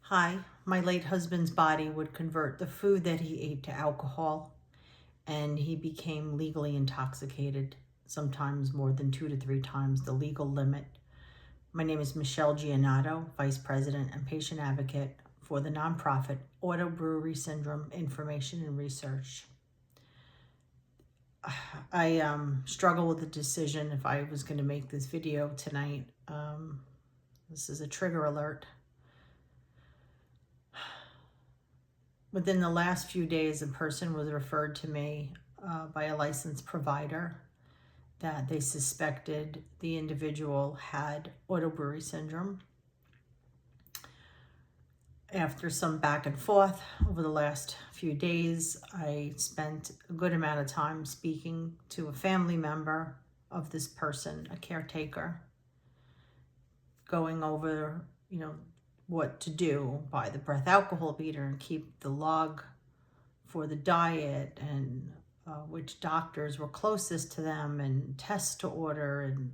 Hi, my late husband's body would convert the food that he ate to alcohol, and he became legally intoxicated, sometimes more than 2 to 3 times the legal limit. My name is Michelle Giannato, Vice President and Patient Advocate for the nonprofit Auto-Brewery Syndrome Information and Research. I struggle with the decision if I was going to make this video tonight. This is a trigger alert. Within the last few days, a person was referred to me by a licensed provider that they suspected the individual had auto-brewery syndrome. After some back and forth over the last few days, I spent a good amount of time speaking to a family member of this person, a caretaker, going over, what to do, buy the breath alcohol meter and keep the log for the diet, and which doctors were closest to them, and tests to order, and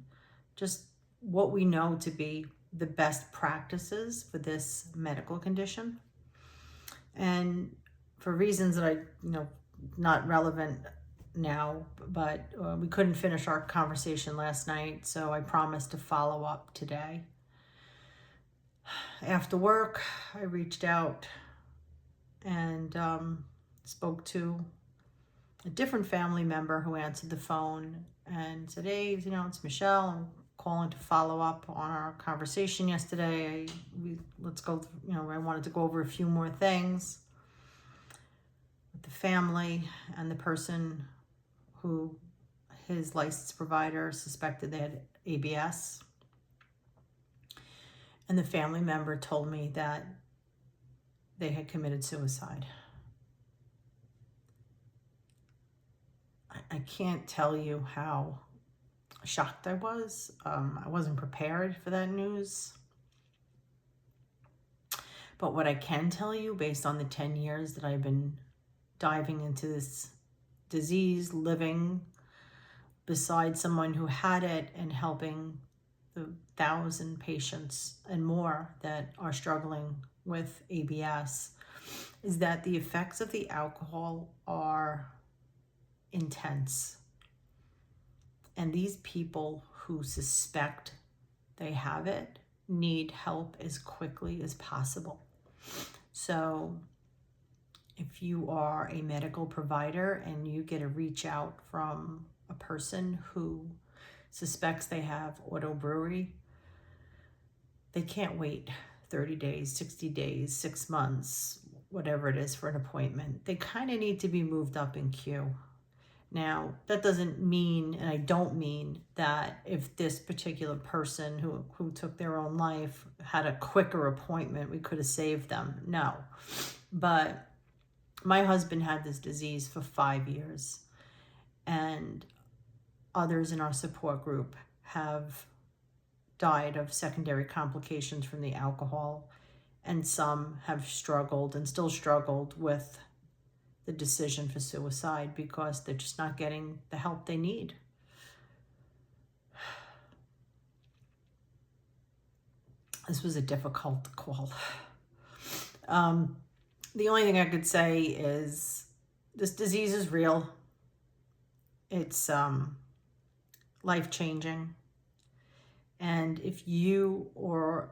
just what we know to be the best practices for this medical condition. And for reasons that not relevant now, but we couldn't finish our conversation last night, so I promised to follow up today. After work, I reached out and spoke to a different family member who answered the phone and said, "Hey, it's Michelle. I'm calling to follow up on our conversation yesterday. Let's go, I wanted to go over a few more things with the family and the person who his licensed provider suspected they had ABS." And the family member told me that they had committed suicide. I can't tell you how shocked I was. I wasn't prepared for that news. But what I can tell you, based on the 10 years that I've been diving into this disease, living beside someone who had it and helping the 1,000 patients and more that are struggling with ABS, is that the effects of the alcohol are intense. And these people who suspect they have it need help as quickly as possible. So if you are a medical provider and you get a reach out from a person who suspects they have auto-brewery, they can't wait 30 days, 60 days, 6 months, whatever it is, for an appointment. They kind of need to be moved up in queue. Now, that doesn't mean, and I don't mean, that if this particular person who took their own life had a quicker appointment, we could have saved them. No. But my husband had this disease for 5 years, and others in our support group have died of secondary complications from the alcohol, and some have struggled and still struggled with the decision for suicide because they're just not getting the help they need. This was a difficult call. The only thing I could say is this disease is real. It's life-changing. And if you or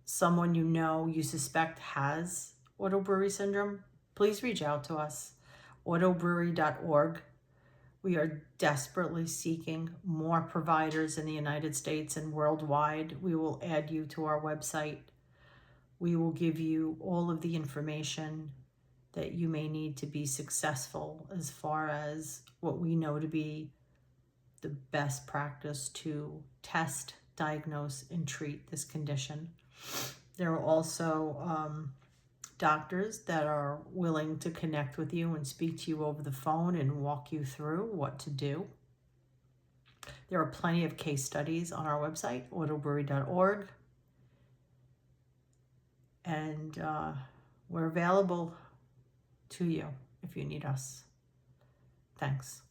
someone you suspect has auto-brewery syndrome, please reach out to us, autobrewery.org. We are desperately seeking more providers in the United States and worldwide. We will add you to our website. We will give you all of the information that you may need to be successful as far as what we know to be the best practice to test, diagnose, and treat this condition. There are also doctors that are willing to connect with you and speak to you over the phone and walk you through what to do. There are plenty of case studies on our website, autobrewery.org. And we're available to you if you need us. Thanks.